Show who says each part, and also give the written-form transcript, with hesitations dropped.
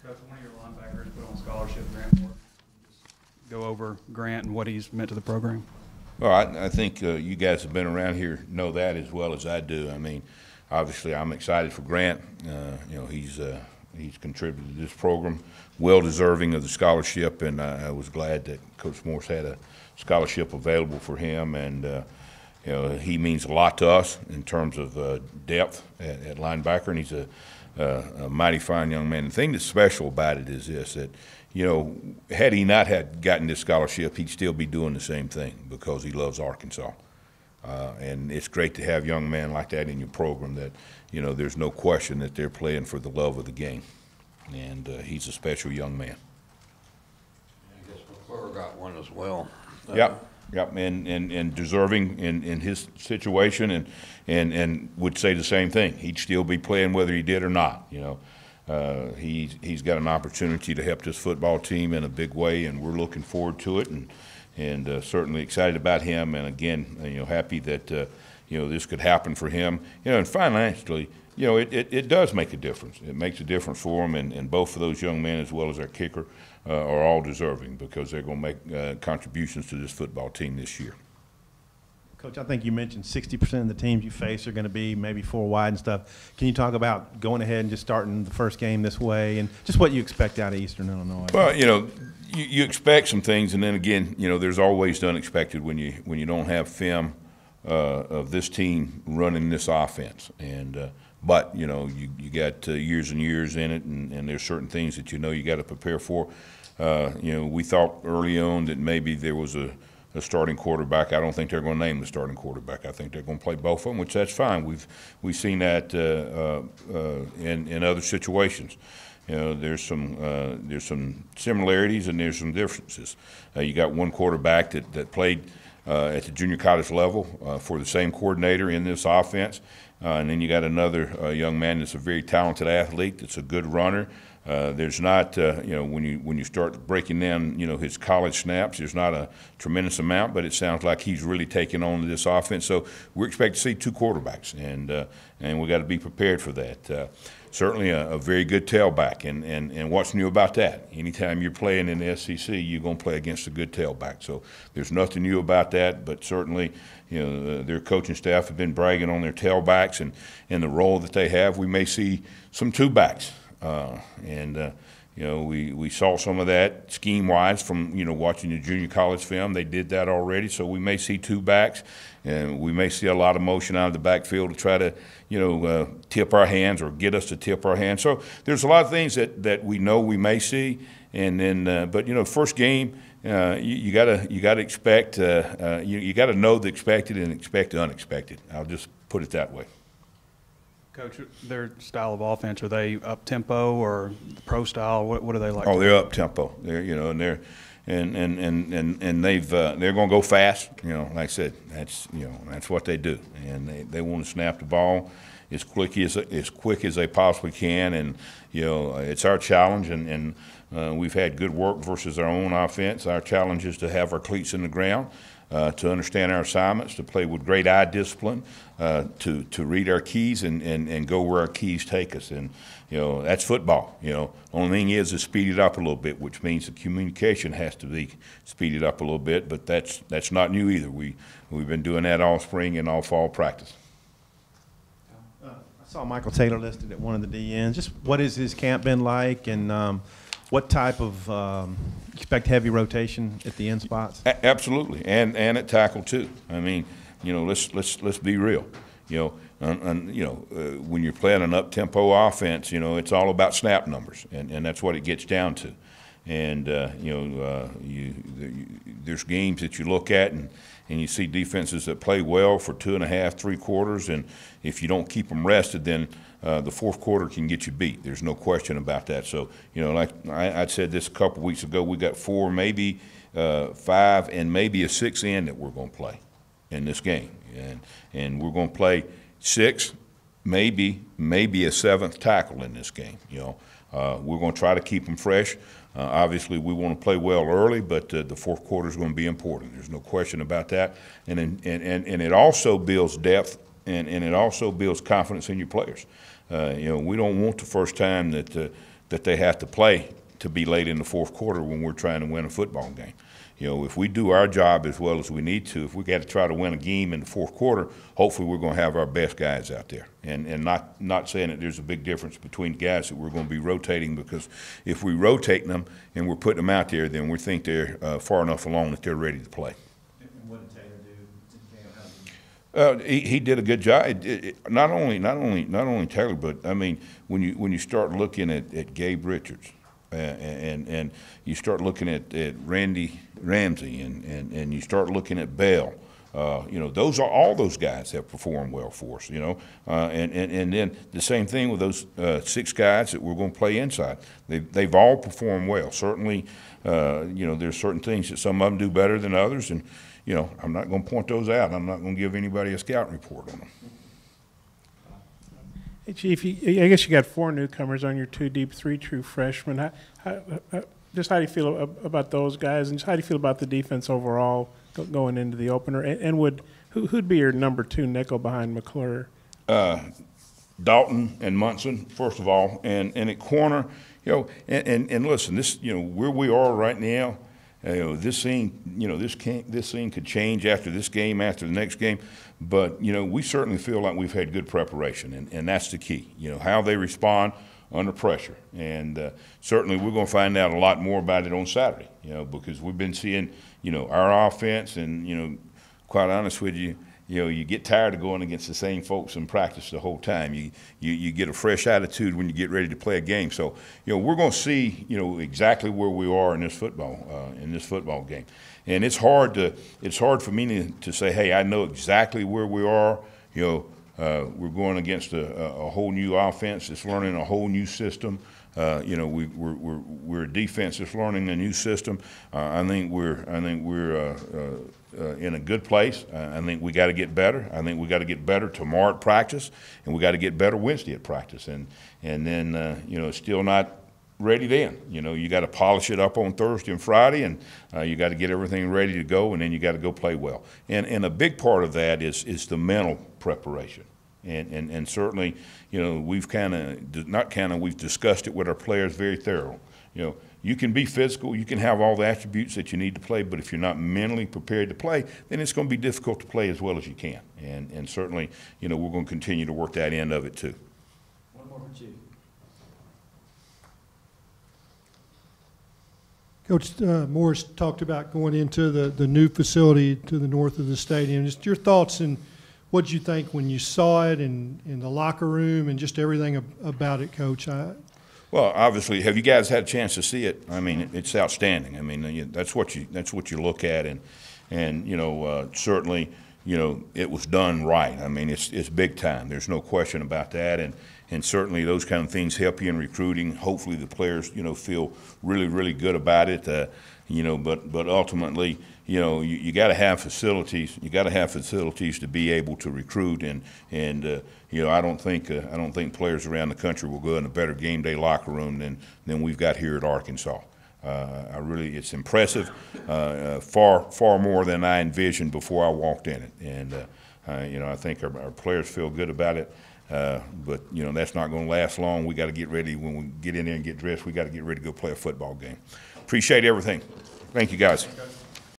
Speaker 1: Coach, one of your linebackers put on scholarship, Grant Moore. Just go over Grant and what he's meant to the program.
Speaker 2: Well, I think you guys have been around here know that as well as I do. I mean, obviously, I'm excited for Grant. You know, he's contributed to this program, well deserving of the scholarship, and I was glad that Coach Morse had a scholarship available for him. And you know, he means a lot to us in terms of depth at linebacker, and he's a mighty fine young man. The thing that's special about it is this, that, you know, had he not had gotten this scholarship, he'd still be doing the same thing because he loves Arkansas. And it's great to have young men like that in your program that, you know, there's no question that they're playing for the love of the game. And he's a special young man.
Speaker 3: I guess McClure got one as well.
Speaker 2: Yep. Yep, and deserving in his situation, and would say the same thing. He'd still be playing whether he did or not. You know, he's got an opportunity to help this football team in a big way, and we're looking forward to it, and certainly excited about him. And again, you know, happy that you know, this could happen for him. You know, and financially, you know, it does make a difference. It makes a difference for him, and both of those young men, as well as our kicker, are all deserving because they're going to make contributions to this football team this year.
Speaker 4: Coach, I think you mentioned 60% of the teams you face are going to be maybe four wide and stuff. Can you talk about going ahead and just starting the first game this way and just what you expect out of Eastern Illinois?
Speaker 2: Well, you know, you expect some things, and then again, you know, there's always the unexpected when you don't have film of this team running this offense. And but you know, you got years and years in it, and there's certain things that you know you got to prepare for. You know, we thought early on that maybe there was a starting quarterback. I don't think they're going to name the starting quarterback. I think they're going to play both of them, which that's fine. We've seen that in other situations. You know, there's some similarities and there's some differences. You got one quarterback that played at the junior college level for the same coordinator in this offense. And then you got another young man that's a very talented athlete, that's a good runner. There's not, you know, when you start breaking down, you know, his college snaps, there's not a tremendous amount, but it sounds like he's really taking on this offense. So we're expecting to see two quarterbacks, and we got to be prepared for that. Certainly a very good tailback, and what's new about that? Anytime you're playing in the SEC, you're going to play against a good tailback. So there's nothing new about that, but certainly, you know, their coaching staff have been bragging on their tailbacks and the role that they have. We may see some two backs, you know, we saw some of that scheme-wise from, you know, watching the junior college film. They did that already, so we may see two backs, and we may see a lot of motion out of the backfield to try to, you know, tip our hands or get us to tip our hands. So there's a lot of things that we know we may see, and then, but you know, first game, you gotta expect, you gotta know the expected and expect the unexpected. I'll just put it that way.
Speaker 1: Coach, their style of offense, are they up tempo or pro style? What are they like?
Speaker 2: Oh, they're up tempo. They're, you know, and they're they're going to go fast. You know, like I said, that's what they do, and they want to snap the ball as quick as they possibly can. And you know, it's our challenge, and we've had good work versus our own offense. Our challenge is to have our cleats in the ground. To understand our assignments, to play with great eye discipline, to read our keys and go where our keys take us. And, you know, that's football. You know, only thing is speed it up a little bit, which means the communication has to be speeded up a little bit, but that's not new either. We've been doing that all spring and all fall practice.
Speaker 4: I saw Michael Taylor listed at one of the DNs. Just what has his camp been like, and what type of expect heavy rotation at the end spots?
Speaker 2: Absolutely, and at tackle too. I mean, you know, let's be real. You know, when you're playing an up-tempo offense, you know, it's all about snap numbers, and that's what it gets down to. And you know, there's games that you look at and you see defenses that play well for 2.5, 3 quarters, and if you don't keep them rested, then the fourth quarter can get you beat. There's no question about that. So, you know, like I said this a couple weeks ago, we got 4, maybe 5, and maybe a 6th end that we're going to play in this game, and we're going to play 6, maybe a 7th tackle in this game. You know, we're going to try to keep them fresh. Obviously, we want to play well early, but the fourth quarter is going to be important. There's no question about that, and it also builds depth, and it also builds confidence in your players. You know, we don't want the first time that that they have to play to be late in the fourth quarter when we're trying to win a football game. You know, if we do our job as well as we need to, if we got to try to win a game in the fourth quarter, hopefully we're going to have our best guys out there. And not saying that there's a big difference between guys that we're going to be rotating, because if we rotate them and we're putting them out there, then we think they're far enough along that they're ready to play.
Speaker 4: And what did Taylor do?
Speaker 2: He did a good job. Not only Taylor, but I mean, when you start looking at Gabe Richards, and you start looking at Randy Ramsey, and you start looking at Bell, you know, all those guys have performed well for us. You know, and then the same thing with those 6 guys that we're going to play inside. They've all performed well. Certainly, you know, there's certain things that some of them do better than others, and you know, I'm not going to point those out. I'm not going to give anybody a scouting report on them.
Speaker 5: Hey, Chief, I guess you got 4 newcomers on your 2 deep, 3 true freshmen. Just how do you feel about those guys, and just how do you feel about the defense overall going into the opener? And who'd be your number 2 nickel behind McClure?
Speaker 2: Dalton and Munson, first of all, and at corner, you know, and listen, this, you know, where we are right now, you know, this thing could change after this game, after the next game, but you know, we certainly feel like we've had good preparation, and that's the key. You know, how they respond under pressure, and certainly we're going to find out a lot more about it on Saturday. You know, because we've been seeing, you know, our offense, and you know, quite honest with you, you know, you get tired of going against the same folks in practice the whole time. You get a fresh attitude when you get ready to play a game. So, you know, we're going to see, you know, exactly where we are in this football game. And it's hard for me to say, hey, I know exactly where we are. You know, we're going against a whole new offense that's learning a whole new system. You know, we're a defense that's learning a new system. I think we're in a good place. I think we got to get better. I think we got to get better tomorrow at practice, and we got to get better Wednesday at practice. And then you know, it's still not ready then. You know, you got to polish it up on Thursday and Friday, and you got to get everything ready to go, and then you got to go play well. And a big part of that is the mental preparation. And certainly, you know, we've discussed it with our players very thorough. You know, you can be physical, you can have all the attributes that you need to play, but if you're not mentally prepared to play, then it's going to be difficult to play as well as you can. And certainly, you know, we're going to continue to work that end of it too.
Speaker 4: One more for Chief.
Speaker 6: Coach Morris talked about going into the new facility to the north of the stadium. Just your thoughts and what did you think when you saw it, and in the locker room, and just everything about it, Coach?
Speaker 2: Well, obviously, have you guys had a chance to see it? I mean, it's outstanding. I mean, that's what you look at, and you know, certainly, you know, it was done right. I mean, it's big time. There's no question about that, and certainly those kind of things help you in recruiting. Hopefully, the players, you know, feel really good about it. You know, but ultimately, you know, you got to have facilities. You got to have facilities to be able to recruit, and you know, I don't think players around the country will go in a better game day locker room than we've got here at Arkansas. It's impressive, far more than I envisioned before I walked in it, and you know, I think our players feel good about it. But you know, that's not going to last long. We got to get ready. When we get in there and get dressed, we got to get ready to go play a football game. Appreciate everything. Thank you, guys.